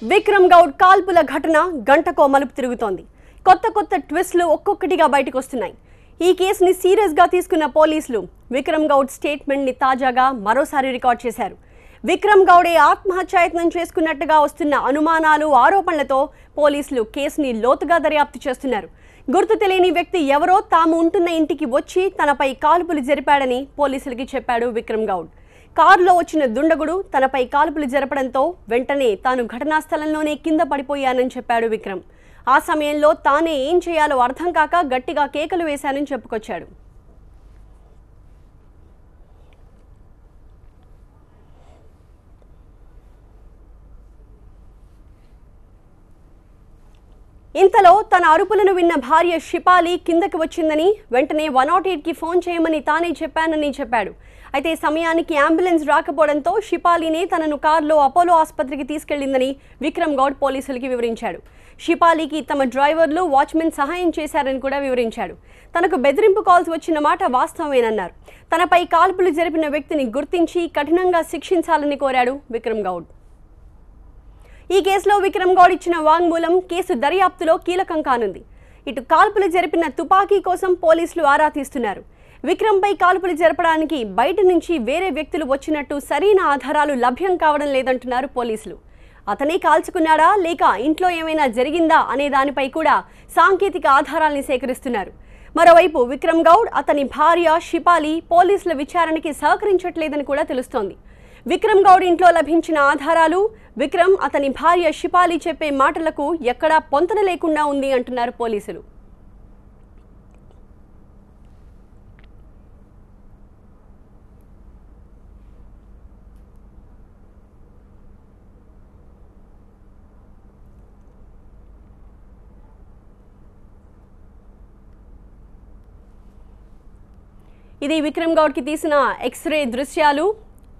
విక్రమ్ గౌడ్ కాల్పుల ఘటన గంటకో మలుపు తిరుగుతోంది. కొత్త ట్విస్టులు ఒక్కొక్కటిగా బయటకు వస్తున్నాయి. ఈ కేసుని సీరియస్ గా తీసుకున్న పోలీసులు విక్రమ్ గౌడ్ స్టేట్మెంట్ ని తాజాగా మరోసారి రికార్డ్ చేశారు. విక్రమ్ గౌడే ఆత్మహత్యాయత్నం చేసుకున్నట్టుగా వస్తున్న అనుమానాలు, ఆరోపణలతో పోలీసులు కేసుని లోతుగా దర్యాప్తు చేస్తున్నారు. గుర్తు తెలియని వ్యక్తి ఎవరో తాము ఉంటున్న ఇంటికి వచ్చి తనపై కాల్పులు జరిపాడని పోలీసులకి చెప్పాడు విక్రమ్ గౌడ్. కారులో వచ్చిన దుండగుడు తనపై కాల్పులు జరపడంతో వెంటనే తాను ఘటనా స్థలంలోనే కింద పడిపోయానని చెప్పాడు విక్రమ్. ఆ సమయంలో తానే ఏం చేయాలో అర్థం కాక గట్టిగా కేకలు వేశానని చెప్పుకొచ్చాడు. ఇంతలో తన అరుపులను విన్న భార్య షిపాలి కిందకి వచ్చిందని, వెంటనే 108కి ఫోన్ చేయమని తానే చెప్పానని చెప్పాడు. అయితే సమయానికి అంబులెన్స్ రాకపోవడంతో షిపాలినే తనను కారులో అపోలో ఆసుపత్రికి తీసుకెళ్లిందని విక్రమ్ గౌడ్ పోలీసులకి వివరించాడు. షిపాలికి తమ డ్రైవర్లు, వాచ్మెన్ సహాయం చేశారని కూడా వివరించాడు. తనకు బెదిరింపు కాల్స్ వచ్చిన మాట వాస్తవమేనన్నారు. తనపై కాల్పులు జరిపిన వ్యక్తిని గుర్తించి కఠినంగా శిక్షించాలని కోరాడు విక్రమ్ గౌడ్. ఈ కేసులో విక్రమ్ గౌడ్ ఇచ్చిన వాంగ్మూలం కేసు దర్యాప్తులో కీలకం కానుంది. ఇటు కాల్పులు జరిపిన తుపాకీ కోసం పోలీసులు ఆరా తీస్తున్నారు. విక్రమ్పై కాల్పులు జరపడానికి బయట నుంచి వేరే వ్యక్తులు వచ్చినట్టు సరైన ఆధారాలు లభ్యం కావడం లేదంటున్నారు పోలీసులు. అతనే కాల్చుకున్నాడా లేక ఇంట్లో ఏమైనా జరిగిందా అనే దానిపై కూడా సాంకేతిక ఆధారాల్ని సేకరిస్తున్నారు. మరోవైపు విక్రమ్ గౌడ్, అతని భార్య షిపాలి పోలీసుల విచారణకి సహకరించట్లేదని కూడా తెలుస్తోంది. విక్రమ్ గౌడ్ ఇంట్లో లభించిన ఆధారాలు, విక్రమ్, అతని భార్య షిపాలి చెప్పే మాటలకు ఎక్కడా పొంతన లేకుండా ఉంది అంటున్నారు పోలీసులు. ఇది విక్రమ్ గౌడ్కి తీసిన ఎక్స్రే దృశ్యాలు.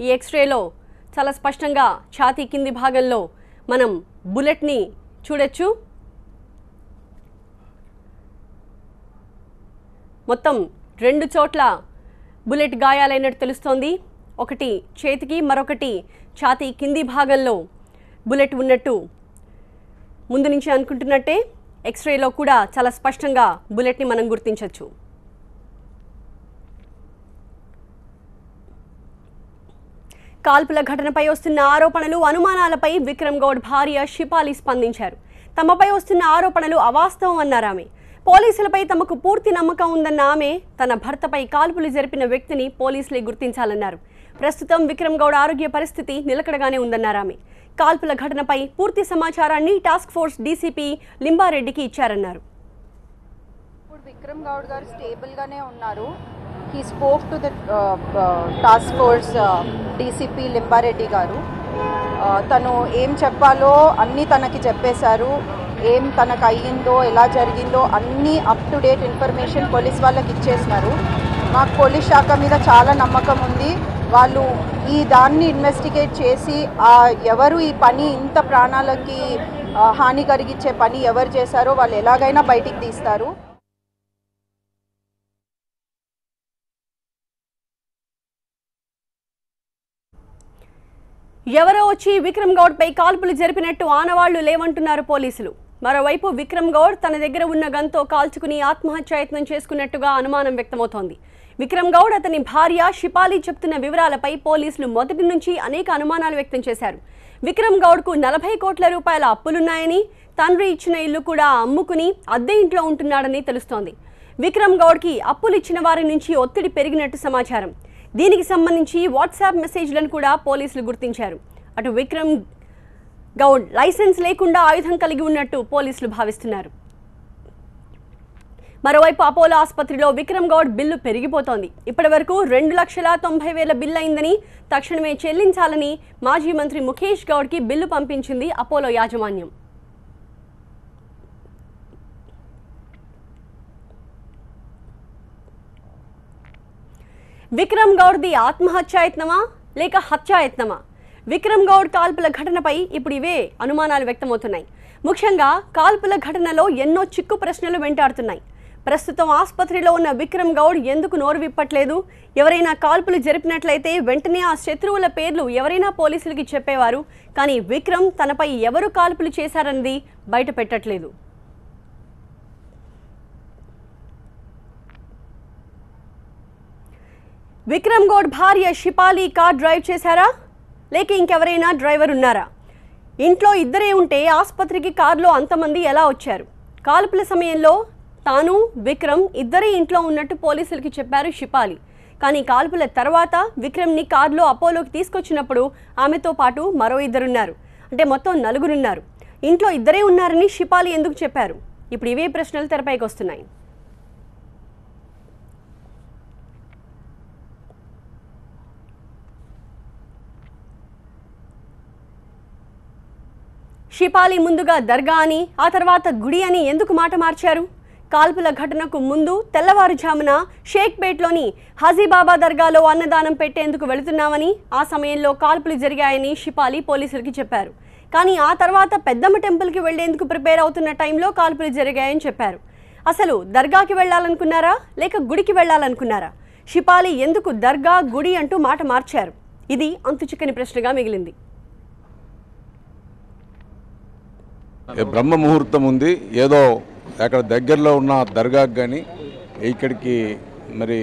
ఈ ఎక్స్రేలో చాలా స్పష్టంగా ఛాతీ కింది భాగంలో మనం బుల్లెట్ని చూడొచ్చు. మొత్తం 2 చోట్ల బుల్లెట్ గాయాలైనట్టు తెలుస్తోంది. ఒకటి చేతికి, మరొకటి ఛాతీ కింది భాగంలో బుల్లెట్ ఉన్నట్టు ముందు నుంచి అనుకుంటున్నట్టే ఎక్స్రేలో కూడా చాలా స్పష్టంగా బుల్లెట్ని మనం గుర్తించవచ్చు. కాల్పుల ఘటనపై వస్తున్న ఆరోపణలు, అనుమానాలపై విక్రమ్ గౌడ్ భార్య షిపాలి స్పందించారు. తమపై వస్తున్న ఆరోపణలు అవాస్తవం అన్నారామె. పోలీసులపై తమకు పూర్తి నమ్మకం ఉందన్న ఆమె తన భర్తపై కాల్పులు జరిపిన వ్యక్తిని పోలీసులే గుర్తించాలన్నారు. ప్రస్తుతం విక్రమ్ గౌడ్ ఆరోగ్య పరిస్థితి నిలకడగానే ఉందన్నారామె. కాల్పుల ఘటనపై పూర్తి సమాచారాన్ని టాస్క్ ఫోర్స్ డీసీపీ లింబారెడ్డికి ఇచ్చారన్నారు. విక్రమ్ గౌడ్ గారు స్టేబుల్ గానే ఉన్నారు. He spoke to the task force DCP Limba Reddy గారు. తను ఏం చెప్పాలో అన్నీ తనకి చెప్పేశారు. ఏం తనకు అయ్యిందో, ఎలా జరిగిందో అన్నీ up to date information police వాళ్ళకి ఇచ్చేసినారు. మాకు పోలీస్ శాఖ మీద చాలా నమ్మకం ఉంది. వాళ్ళు ఈ దాన్ని ఇన్వెస్టిగేట్ చేసి ఎవరు ఈ పని, ఇంత ప్రాణాలకి హాని కలిగించే పని ఎవరు చేశారో వాళ్ళు ఎలాగైనా బయటికి తీస్తారు. ఎవరో వచ్చి విక్రమ్ గౌడ్ పై కాల్పులు జరిపినట్టు ఆనవాళ్లు లేవంటున్నారు పోలీసులు. మరోవైపు విక్రమ్ గౌడ్ తన దగ్గర ఉన్న గన్తో కాల్చుకుని ఆత్మహత్యాయత్నం చేసుకున్నట్టుగా అనుమానం వ్యక్తమవుతోంది. విక్రమ్ గౌడ్, అతని భార్య షిపాలి చెప్తున్న వివరాలపై పోలీసులు మొదటి నుంచి అనేక అనుమానాలు వ్యక్తం చేశారు. విక్రమ్ గౌడ్కు 40 కోట్ల రూపాయల అప్పులున్నాయని, తండ్రి ఇచ్చిన ఇల్లు కూడా అమ్ముకుని అద్దె ఇంట్లో ఉంటున్నాడని తెలుస్తోంది. విక్రమ్ గౌడ్కి అప్పులు ఇచ్చిన వారి నుంచి ఒత్తిడి పెరిగినట్టు సమాచారం. దీనికి సంబంధించి వాట్సాప్ మెసేజ్లను కూడా పోలీసులు గుర్తించారు. అటు విక్రమ్ గౌడ్ లైసెన్స్ లేకుండా ఆయుధం కలిగి ఉన్నట్టు పోలీసులు భావిస్తున్నారు. మరోవైపు అపోలో ఆసుపత్రిలో విక్రమ్ గౌడ్ బిల్లు పెరిగిపోతోంది. ఇప్పటివరకు 2,90,000 బిల్లు అయిందని, తక్షణమే చెల్లించాలని మాజీ మంత్రి ముఖేష్ గౌడ్కి బిల్లు పంపించింది అపోలో యాజమాన్యం. విక్రమ్ గౌడ్ది ఆత్మహత్యాయత్నమా లేక హత్యాయత్నమా? విక్రమ్ గౌడ్ కాల్పుల ఘటనపై ఇప్పుడు ఇవే అనుమానాలు వ్యక్తమవుతున్నాయి. ముఖ్యంగా కాల్పుల ఘటనలో ఎన్నో చిక్కు ప్రశ్నలు వెంటాడుతున్నాయి. ప్రస్తుతం ఆసుపత్రిలో ఉన్న విక్రమ్ గౌడ్ ఎందుకు నోరు విప్పట్లేదు? ఎవరైనా కాల్పులు జరిపినట్లయితే వెంటనే ఆ శత్రువుల పేర్లు ఎవరైనా పోలీసులకి చెప్పేవారు. కానీ విక్రమ్ తనపై ఎవరు కాల్పులు చేశారన్నది బయట పెట్టట్లేదు. విక్రమ్ గౌడ్ భార్య షిపాలి కార్ డ్రైవ్ చేశారా, లేక ఇంకెవరైనా డ్రైవర్ ఉన్నారా? ఇంట్లో ఇద్దరే ఉంటే ఆసుపత్రికి కారులో అంతమంది ఎలా వచ్చారు? కాల్పుల సమయంలో తాను విక్రమ్ ఇద్దరే ఇంట్లో ఉన్నట్టు పోలీసులకి చెప్పారు షిపాలి. కానీ కాల్పుల తర్వాత విక్రమ్ని కారులో అపోలోకి తీసుకొచ్చినప్పుడు ఆమెతో పాటు మరో ఇద్దరున్నారు. అంటే మొత్తం నలుగురున్నారు. ఇంట్లో ఇద్దరే ఉన్నారని షిపాలి ఎందుకు చెప్పారు? ఇప్పుడు ఇవే ప్రశ్నలు తెరపైకి వస్తున్నాయి. షిపాలి ముందుగా దర్గా అని ఆ తర్వాత గుడి అని ఎందుకు మాట మార్చారు? కాల్పుల ఘటనకు ముందు తెల్లవారుజామున షేక్పేట్లోని హజీబాబా దర్గాలో అన్నదానం పెట్టేందుకు వెళుతున్నామని, ఆ సమయంలో కాల్పులు జరిగాయని షిపాలి పోలీసులకి చెప్పారు. కానీ ఆ తర్వాత పెద్దమ్మ టెంపుల్కి వెళ్లేందుకు ప్రిపేర్ అవుతున్న టైంలో కాల్పులు జరిగాయని చెప్పారు. అసలు దర్గాకి వెళ్లాలనుకున్నారా, లేక గుడికి వెళ్లాలనుకున్నారా? షిపాలి ఎందుకు దర్గా గుడి అంటూ మాట మార్చారు? ఇది అంతుచిక్కని ప్రశ్నగా మిగిలింది. బ్రహ్మ ముహూర్తం ఉంది, ఏదో అక్కడ దగ్గరలో ఉన్న దర్గాకి కానీ ఇక్కడికి మరి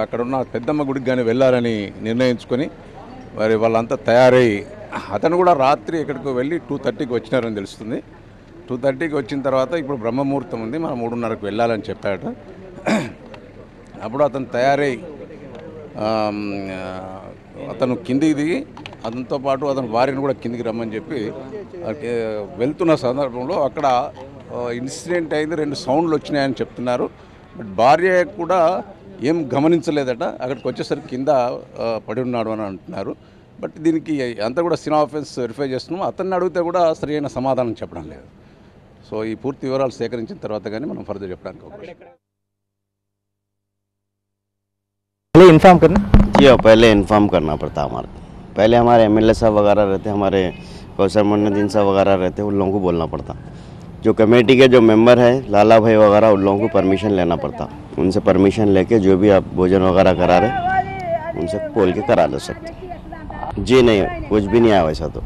అక్కడ ఉన్న పెద్దమ్మ గుడికి కానీ వెళ్ళాలని నిర్ణయించుకొని మరి వాళ్ళంతా తయారై అతను కూడా రాత్రి ఇక్కడికి వెళ్ళి 2:30కి వచ్చినారని తెలుస్తుంది. 2:30కి వచ్చిన తర్వాత ఇప్పుడు బ్రహ్మ ముహూర్తం ఉంది, మనం 3:30కి వెళ్ళాలని చెప్పాడు. అప్పుడు అతను తయారై అతను కిందికి దిగి అతనితో పాటు అతని భార్యను కూడా కిందికి రమ్మని చెప్పి వెళ్తున్న సందర్భంలో అక్కడ ఇన్సిడెంట్ అయింది. 2 సౌండ్లు వచ్చినాయని చెప్తున్నారు. బట్ భార్య కూడా ఏం గమనించలేదట. అక్కడికి వచ్చేసరికి కింద పడి ఉన్నాడు అని అంటున్నారు. బట్ దీనికి అంతా కూడా సీన్ ఆఫ్ ఆఫెన్స్ వెరిఫై చేస్తున్నాం. అతన్ని అడిగితే కూడా సరైన సమాధానం చెప్పడం లేదు. సో ఈ పూర్తి వివరాలు సేకరించిన తర్వాత కానీ మనం ఫర్దర్ చెప్పడానికి पहले इन्फॉर्म करना पड़ता हमारे। पहले हमारे एमएलए साहब वगैरह रहते, हमारे कौशल मुन्नुद्दीन साहब वगैरह रहते, उन लोगों को बोलना पड़ता। जो कमेटी के जो मेंबर हैं लाला भाई वगैरह, उन लोगों को परमिशन लेना पड़ता। उनसे परमिशन लेके जो भी आप भोजन वगैरह करा रहे उनसे बोल के करा ले सकते। जी नहीं, कुछ भी नहीं आया वैसा, तो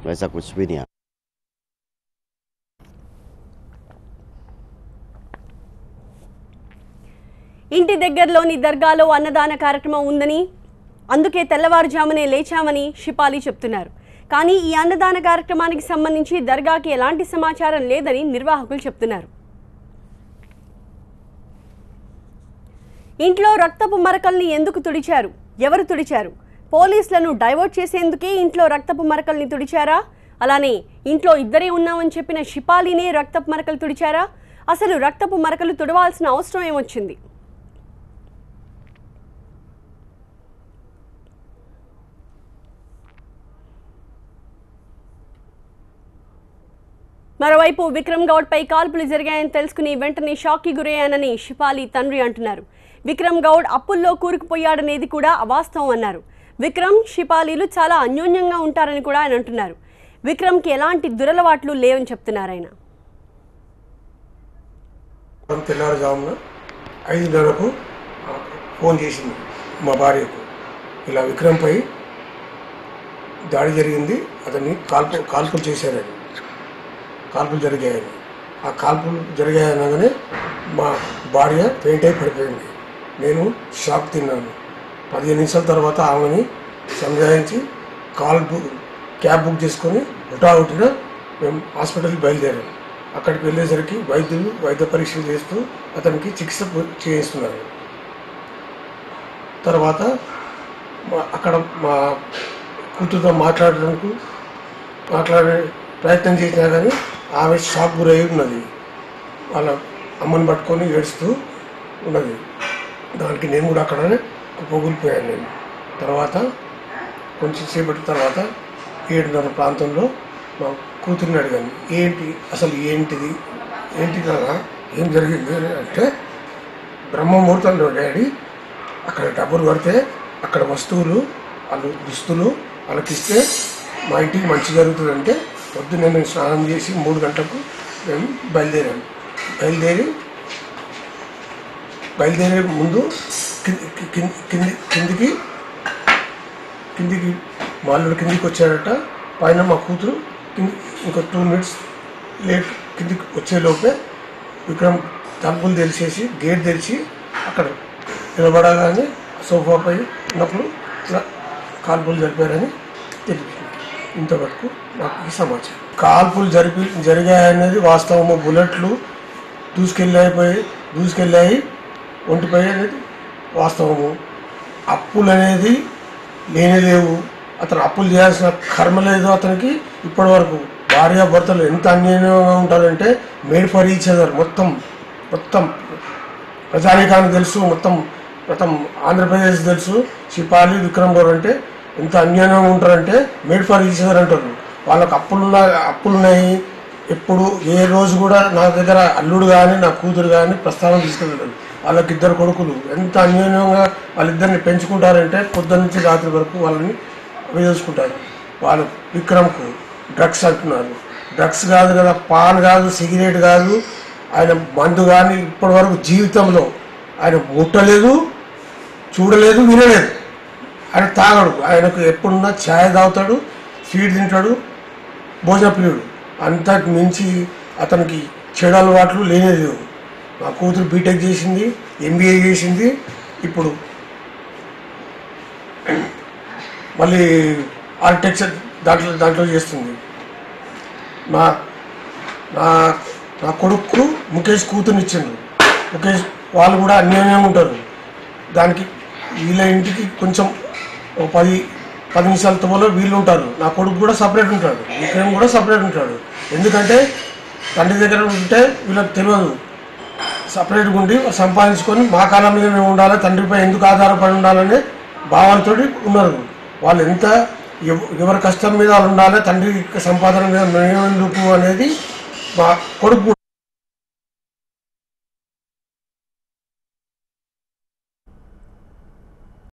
वैसा कुछ भी नहीं आया। ఇంటి దగ్గరలోని దర్గాలో అన్నదాన కార్యక్రమం ఉందని, అందుకే తెల్లవారుజామునే లేచామని షిపాలి చెప్తున్నారు. కానీ ఈ అన్నదాన కార్యక్రమానికి సంబంధించి దర్గాకి ఎలాంటి సమాచారం లేదని నిర్వాహకులు చెప్తున్నారు. ఇంట్లో రక్తపు మరకల్ని ఎందుకు తుడిచారు? ఎవరు తుడిచారు? పోలీసులను డైవర్ట్ చేసేందుకే ఇంట్లో రక్తపు మరకల్ని తుడిచారా? అలానే ఇంట్లో ఇద్దరే ఉన్నామని చెప్పిన షిపాలినే రక్తపు మరకలు తుడిచారా? అసలు రక్తపు మరకలు తుడవాల్సిన అవసరం ఏమొచ్చింది? మరోవైపు విక్రమ్ గౌడ్ పై కాల్పులు జరిగాయని తెలుసుకుని వెంటనే షాక్కి గురయ్యానని షిపాలి తండ్రి అంటున్నారు. విక్రమ్ గౌడ్ అప్పుల్లో కూరుకుపోయాడనేది కూడా అవాస్తవం అన్నారు. విక్రమ్ షిపాలీలు చాలా అన్యోన్యంగా ఉంటారని కూడా ఆయన అంటున్నారు. విక్రమ్కి ఎలాంటి దురలవాట్లు లేవని చెప్తున్నారు ఆయన. తెల్లారుజామున 5:30కు ఫోన్ చేసింది మా భార్యకు, ఇలా విక్రమ్పై దాడి జరిగింది, అతన్ని కాల్పులు చేశారని, కాల్పులు జరిగాయని. ఆ కాల్పులు జరిగాయనగానే మా భార్య పెయింట్ అయి పడిపోయింది. నేను షాక్ తిన్నాను. 15 నిమిషాల తర్వాత ఆమెని సంజాయించి క్యాబ్ బుక్ చేసుకొని హుటాహుటిన మేము హాస్పిటల్కి బయలుదేరాము. అక్కడికి వెళ్ళేసరికి వైద్యులు వైద్య పరీక్షలు చేస్తూ అతనికి చికిత్స చేయిస్తున్నారు. తర్వాత అక్కడ మా కూతురుతో మాట్లాడే ప్రయత్నం చేసినా కానీ ఆమె షాక్ గురై ఉన్నది. వాళ్ళ అమ్మని పట్టుకొని ఏడుస్తూ ఉన్నది. దానికి నేను కూడా అక్కడనే పొగిలిపోయాను. నేను తర్వాత కొంచెం సేపటి తర్వాత 7:30 ప్రాంతంలో మా కూతురిని అడిగాను, ఏంటిది కదా, ఏం జరిగింది అంటే, బ్రహ్మముహూర్తంలో డాడీ అక్కడ డబ్బులు పడితే అక్కడ వస్తువులు వాళ్ళు దుస్తులు వాళ్ళకి ఇస్తే మా ఇంటికి మంచి జరుగుతుందంటే పొద్దున్నే మేము స్నానం చేసి 3 గంటలకు మేము బయలుదేరి బయలుదేరే ముందు కిందికి మాల్లుడు కిందికి వచ్చాడట. పైన మా కూతురు ఇంకో 2 minutes లేట్ కిందికి వచ్చేలోపే విక్రమ్ తలుపులు తెలిసేసి గేట్ తెరిచి అక్కడ నిలబడగానే సోఫాపై ఉన్నప్పుడు ఇలా కాల్పులు జరిపారని తెలిపింది. ఇంతవరకు నాకు ఈ సమాచారం. కాల్పులు జరిగాయనేది వాస్తవము. బుల్లెట్లు దూసుకెళ్ళాయి ఒంటిపై అనేది వాస్తవము. అప్పులు అనేది లేవు. అతను అప్పులు చేయాల్సిన కర్మ లేదు అతనికి. ఇప్పటి వరకు భార్యాభర్తలు ఎంత అన్యాయంగా ఉంటారంటే మేడ్ ఫర్ ఈచ్ అదర్. మొత్తం ప్రజానీకానికి తెలుసు, మొత్తం ఆంధ్రప్రదేశ్ తెలుసు. శిపాలి విక్రమ్ గౌడ్ అంటే ఎంత అన్యాయంగా ఉంటారంటే మేడ్ ఫర్ ఈచ్ అదర్ అంటారు. వాళ్ళకు అప్పులున్నాయి. ఎప్పుడు ఏ రోజు కూడా నా దగ్గర అల్లుడు కానీ నా కూతురు కానీ ప్రస్తావన తీసుకెళ్ళారు. వాళ్ళకి 2 కొడుకులు. ఎంత అన్యోన్యంగా వాళ్ళిద్దరిని పెంచుకుంటారంటే పొద్దున్న నుంచి రాత్రి వరకు వాళ్ళని వేసుకుంటారు. వాళ్ళు విక్రమ్కు డ్రగ్స్ అంటున్నారు. డ్రగ్స్ కాదు కదా, పాన్ కాదు, సిగరెట్ కాదు, ఆయన మందు కానీ ఇప్పటి వరకు జీవితంలో ఆయన ముట్టలేదు, చూడలేదు, వినలేదు. ఆయన తాగడు. ఆయనకు ఎప్పుడున్నా ఛాయ్ తాగుతాడు, స్వీట్ తింటాడు, భోజన ప్రియుడు. అంతకు మించి అతనికి చెడు అలవాట్లు లేనేది. మా కూతురు బీటెక్ చేసింది, MBA చేసింది, ఇప్పుడు మళ్ళీ ఆర్కిటెక్చర్ దాంట్లో చేస్తుంది. నా కొడుకు ముఖేష్ కూతురునిచ్చిండు. ముఖేష్ వాళ్ళు కూడా అన్యోన్యంగా ఉంటారు. దానికి వీళ్ళ ఇంటికి కొంచెం 10 నిమిషాల తోలో వీళ్ళు ఉంటారు. నా కొడుకు కూడా సపరేట్ ఉంటాడు, విక్రమ్ కూడా సపరేట్ ఉంటాడు. ఎందుకంటే తండ్రి దగ్గర ఉంటే వీళ్ళకి తెలియదు. సపరేట్గా ఉండి సంపాదించుకొని మా కాలం మీద మేము ఉండాలి, తండ్రిపై ఎందుకు ఆధారపడి ఉండాలనే భావాలతో ఉన్నారు. వాళ్ళు ఎవరి కష్టం మీద వాళ్ళు ఉండాలి, తండ్రి సంపాదన మీద మేము ఎందుకు అనేది మా కొడుకు